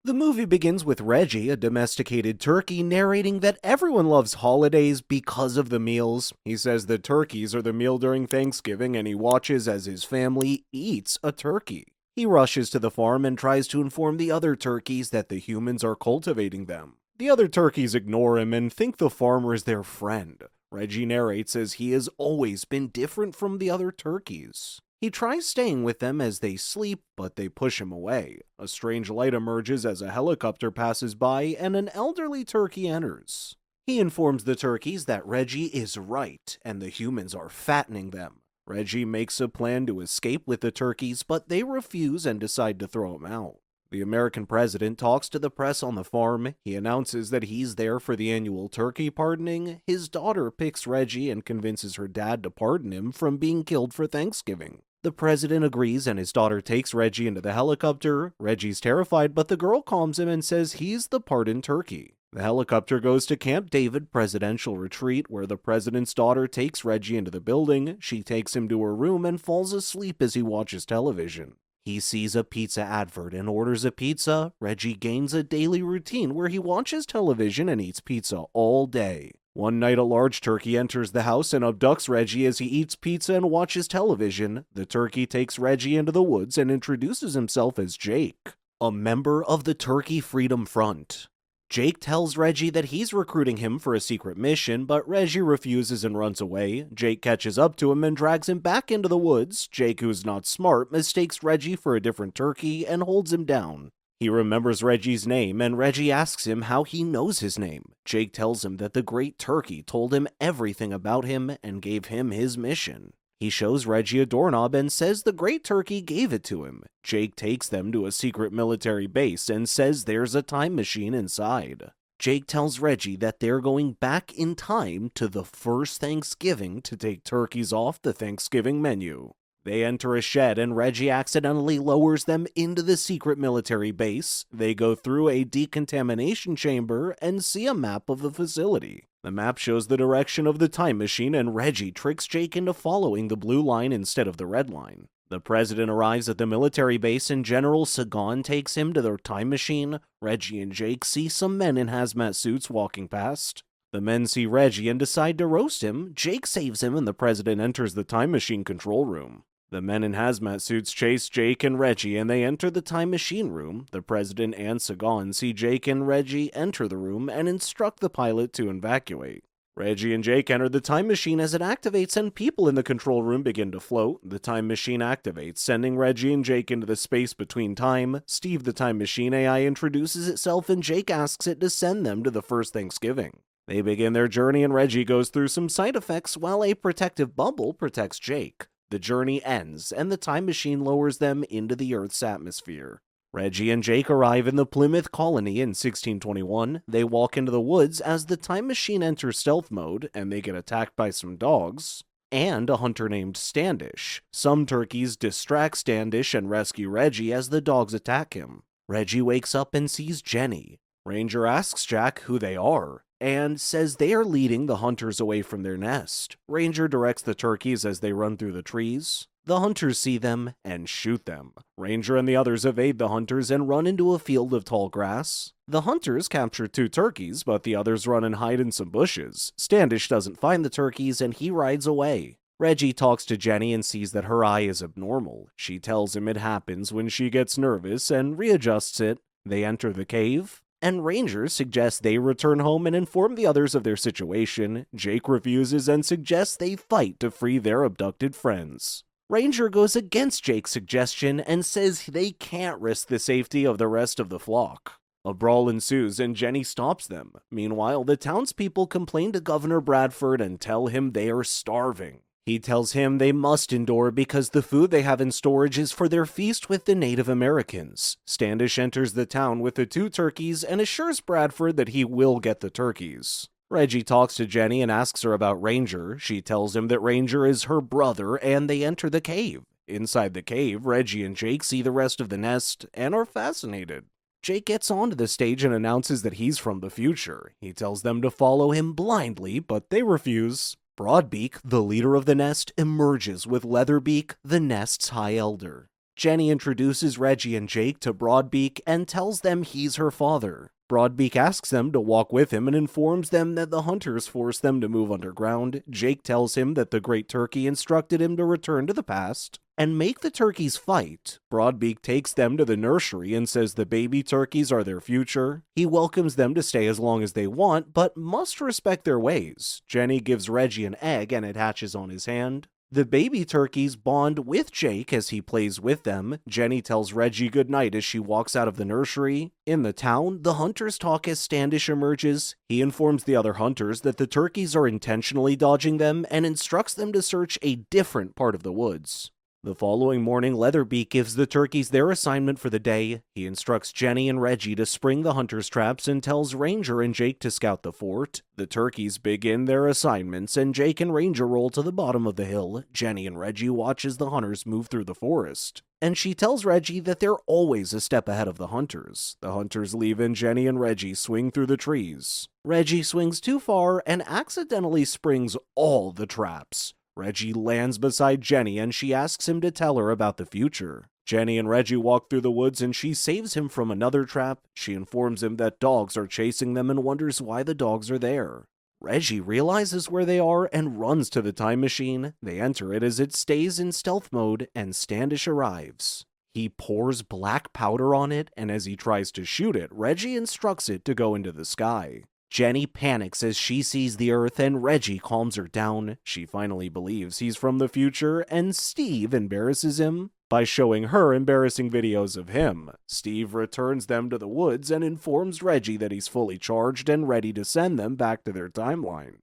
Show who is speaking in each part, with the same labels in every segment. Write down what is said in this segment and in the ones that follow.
Speaker 1: The movie begins with Reggie, a domesticated turkey, narrating that everyone loves holidays because of the meals. He says that turkeys are the meal during Thanksgiving and he watches as his family eats a turkey. He rushes to the farm and tries to inform the other turkeys that the humans are cultivating them. The other turkeys ignore him and think the farmer is their friend. Reggie narrates as he has always been different from the other turkeys. He tries staying with them as they sleep, but they push him away. A strange light emerges as a helicopter passes by and an elderly turkey enters. He informs the turkeys that Reggie is right and the humans are fattening them. Reggie makes a plan to escape with the turkeys, but they refuse and decide to throw him out. The American president talks to the press on the farm. He announces that he's there for the annual turkey pardoning. His daughter picks Reggie and convinces her dad to pardon him from being killed for Thanksgiving. The president agrees and his daughter takes Reggie into the helicopter. Reggie's terrified, but the girl calms him and says he's the pardoned turkey. The helicopter goes to Camp David Presidential Retreat, where the president's daughter takes Reggie into the building. She takes him to her room and falls asleep as he watches television. He sees a pizza advert and orders a pizza. Reggie gains a daily routine where he watches television and eats pizza all day. One night, a large turkey enters the house and abducts Reggie as he eats pizza and watches television. The turkey takes Reggie into the woods and introduces himself as Jake, a member of the Turkey Freedom Front. Jake tells Reggie that he's recruiting him for a secret mission, but Reggie refuses and runs away. Jake catches up to him and drags him back into the woods. Jake, who's not smart, mistakes Reggie for a different turkey and holds him down. He remembers Reggie's name, and Reggie asks him how he knows his name. Jake tells him that the Great Turkey told him everything about him and gave him his mission. He shows Reggie a doorknob and says the Great Turkey gave it to him. Jake takes them to a secret military base and says there's a time machine inside. Jake tells Reggie that they're going back in time to the first Thanksgiving to take turkeys off the Thanksgiving menu. They enter a shed and Reggie accidentally lowers them into the secret military base. They go through a decontamination chamber and see a map of the facility. The map shows the direction of the time machine and Reggie tricks Jake into following the blue line instead of the red line. The president arrives at the military base and General Sagan takes him to their time machine. Reggie and Jake see some men in hazmat suits walking past. The men see Reggie and decide to roast him. Jake saves him and the president enters the time machine control room. The men in hazmat suits chase Jake and Reggie and they enter the time machine room. The president and Sagan see Jake and Reggie enter the room and instruct the pilot to evacuate. Reggie and Jake enter the time machine as it activates and people in the control room begin to float. The time machine activates, sending Reggie and Jake into the space between time. Steve the time machine AI introduces itself and Jake asks it to send them to the first Thanksgiving. They begin their journey and Reggie goes through some side effects while a protective bubble protects Jake. The journey ends, and the time machine lowers them into the Earth's atmosphere. Reggie and Jake arrive in the Plymouth colony in 1621. They walk into the woods as the time machine enters stealth mode, and they get attacked by some dogs and a hunter named Standish. Some turkeys distract Standish and rescue Reggie as the dogs attack him. Reggie wakes up and sees Jenny. Ranger asks Jack who they are, and says they are leading the hunters away from their nest. Ranger directs the turkeys as they run through the trees. The hunters see them and shoot them. Ranger and the others evade the hunters and run into a field of tall grass. The hunters capture 2 turkeys, but the others run and hide in some bushes. Standish doesn't find the turkeys and he rides away. Reggie talks to Jenny and sees that her eye is abnormal. She tells him it happens when she gets nervous and readjusts it. They enter the cave, and Ranger suggests they return home and inform the others of their situation. Jake refuses and suggests they fight to free their abducted friends. Ranger goes against Jake's suggestion and says they can't risk the safety of the rest of the flock. A brawl ensues and Jenny stops them. Meanwhile, the townspeople complain to Governor Bradford and tell him they are starving. He tells him they must endure because the food they have in storage is for their feast with the Native Americans. Standish enters the town with the 2 turkeys and assures Bradford that he will get the turkeys. Reggie talks to Jenny and asks her about Ranger. She tells him that Ranger is her brother and they enter the cave. Inside the cave, Reggie and Jake see the rest of the nest and are fascinated. Jake gets onto the stage and announces that he's from the future. He tells them to follow him blindly, but they refuse. Broadbeak, the leader of the nest, emerges with Leatherbeak, the nest's high elder. Jenny introduces Reggie and Jake to Broadbeak and tells them he's her father. Broadbeak asks them to walk with him and informs them that the hunters forced them to move underground. Jake tells him that the Great Turkey instructed him to return to the past and make the turkeys fight. Broadbeak takes them to the nursery and says the baby turkeys are their future. He welcomes them to stay as long as they want, but must respect their ways. Jenny gives Reggie an egg and it hatches on his hand. The baby turkeys bond with Jake as he plays with them. Jenny tells Reggie goodnight as she walks out of the nursery. In the town, the hunters talk as Standish emerges. He informs the other hunters that the turkeys are intentionally dodging them and instructs them to search a different part of the woods. The following morning, Leatherbeak gives the turkeys their assignment for the day. He instructs Jenny and Reggie to spring the hunters' traps and tells Ranger and Jake to scout the fort. The turkeys begin their assignments, and Jake and Ranger roll to the bottom of the hill. Jenny and Reggie watch as the hunters move through the forest, and she tells Reggie that they're always a step ahead of the hunters. The hunters leave and Jenny and Reggie swing through the trees. Reggie swings too far and accidentally springs all the traps. Reggie lands beside Jenny and she asks him to tell her about the future. Jenny and Reggie walk through the woods and she saves him from another trap. She informs him that dogs are chasing them and wonders why the dogs are there. Reggie realizes where they are and runs to the time machine. They enter it as it stays in stealth mode and Standish arrives. He pours black powder on it, and as he tries to shoot it, Reggie instructs it to go into the sky. Jenny panics as she sees the Earth and Reggie calms her down. She finally believes he's from the future and Steve embarrasses him by showing her embarrassing videos of him. Steve returns them to the woods and informs Reggie that he's fully charged and ready to send them back to their timeline.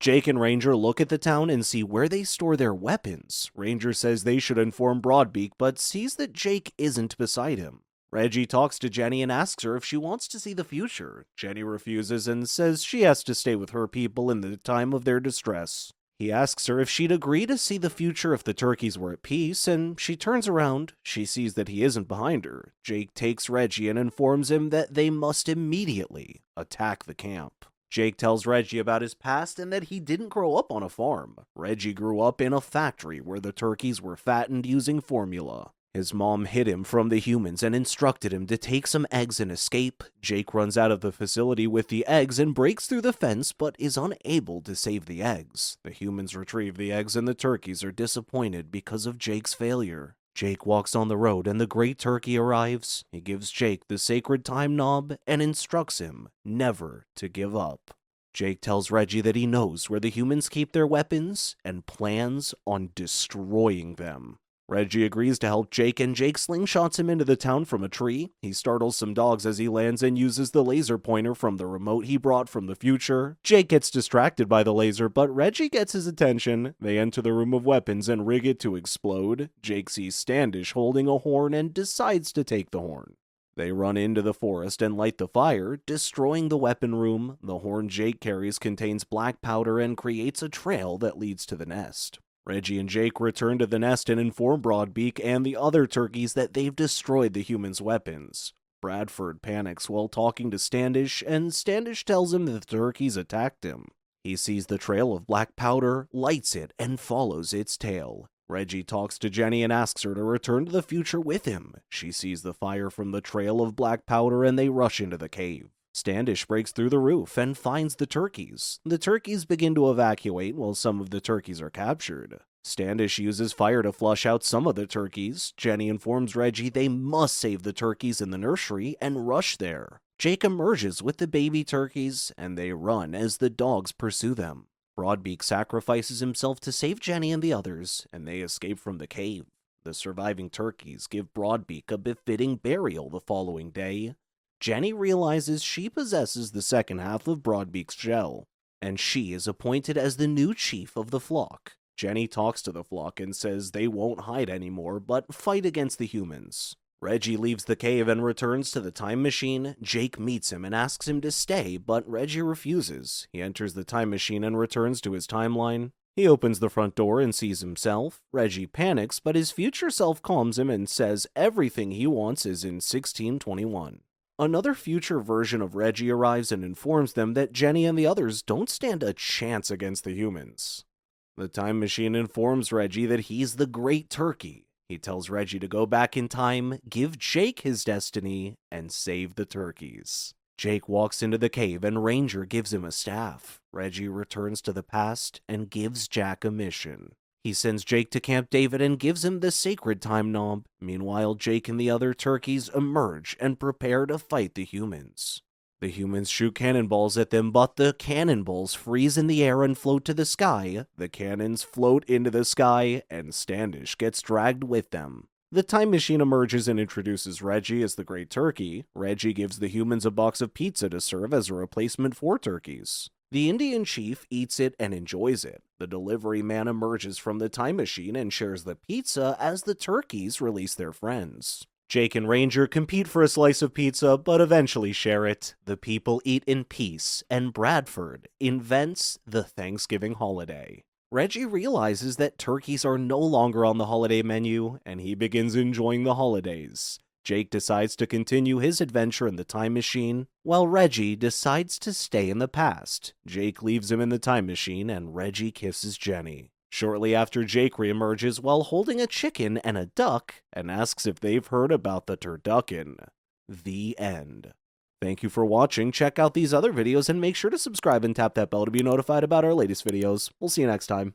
Speaker 1: Jake and Ranger look at the town and see where they store their weapons. Ranger says they should inform Broadbeak but sees that Jake isn't beside him. Reggie talks to Jenny and asks her if she wants to see the future. Jenny refuses and says she has to stay with her people in the time of their distress. He asks her if she'd agree to see the future if the turkeys were at peace, and she turns around. She sees that he isn't behind her. Jake takes Reggie and informs him that they must immediately attack the camp. Jake tells Reggie about his past and that he didn't grow up on a farm. Reggie grew up in a factory where the turkeys were fattened using formula. His mom hid him from the humans and instructed him to take some eggs and escape. Jake runs out of the facility with the eggs and breaks through the fence but is unable to save the eggs. The humans retrieve the eggs and the turkeys are disappointed because of Jake's failure. Jake walks on the road and the Great Turkey arrives. He gives Jake the sacred time knob and instructs him never to give up. Jake tells Reggie that he knows where the humans keep their weapons and plans on destroying them. Reggie agrees to help Jake, and Jake slingshots him into the town from a tree. He startles some dogs as he lands and uses the laser pointer from the remote he brought from the future. Jake gets distracted by the laser, but Reggie gets his attention. They enter the room of weapons and rig it to explode. Jake sees Standish holding a horn and decides to take the horn. They run into the forest and light the fire, destroying the weapon room. The horn Jake carries contains black powder and creates a trail that leads to the nest. Reggie and Jake return to the nest and inform Broadbeak and the other turkeys that they've destroyed the humans' weapons. Bradford panics while talking to Standish, and Standish tells him that the turkeys attacked him. He sees the trail of black powder, lights it, and follows its tail. Reggie talks to Jenny and asks her to return to the future with him. She sees the fire from the trail of black powder and they rush into the cave. Standish breaks through the roof and finds the turkeys. The turkeys begin to evacuate while some of the turkeys are captured. Standish uses fire to flush out some of the turkeys. Jenny informs Reggie they must save the turkeys in the nursery and rush there. Jake emerges with the baby turkeys and they run as the dogs pursue them. Broadbeak sacrifices himself to save Jenny and the others, and they escape from the cave. The surviving turkeys give Broadbeak a befitting burial the following day. Jenny realizes she possesses the second half of Broadbeak's shell, and she is appointed as the new chief of the flock. Jenny talks to the flock and says they won't hide anymore, but fight against the humans. Reggie leaves the cave and returns to the time machine. Jake meets him and asks him to stay, but Reggie refuses. He enters the time machine and returns to his timeline. He opens the front door and sees himself. Reggie panics, but his future self calms him and says everything he wants is in 1621. Another future version of Reggie arrives and informs them that Jenny and the others don't stand a chance against the humans. The time machine informs Reggie that he's the Great Turkey. He tells Reggie to go back in time, give Jake his destiny, and save the turkeys. Jake walks into the cave and Ranger gives him a staff. Reggie returns to the past and gives Jack a mission. He sends Jake to Camp David and gives him the sacred time knob. Meanwhile, Jake and the other turkeys emerge and prepare to fight the humans. The humans shoot cannonballs at them, but the cannonballs freeze in the air and float to the sky. The cannons float into the sky, and Standish gets dragged with them. The time machine emerges and introduces Reggie as the Great Turkey. Reggie gives the humans a box of pizza to serve as a replacement for turkeys. The Indian chief eats it and enjoys it. The delivery man emerges from the time machine and shares the pizza as the turkeys release their friends. Jake and Ranger compete for a slice of pizza, but eventually share it. The people eat in peace, and Bradford invents the Thanksgiving holiday. Reggie realizes that turkeys are no longer on the holiday menu, and he begins enjoying the holidays. Jake decides to continue his adventure in the time machine, while Reggie decides to stay in the past. Jake leaves him in the time machine, and Reggie kisses Jenny. Shortly after, Jake reemerges while holding a chicken and a duck, and asks if they've heard about the turducken. The end. Thank you for watching. Check out these other videos, and make sure to subscribe and tap that bell to be notified about our latest videos. We'll see you next time.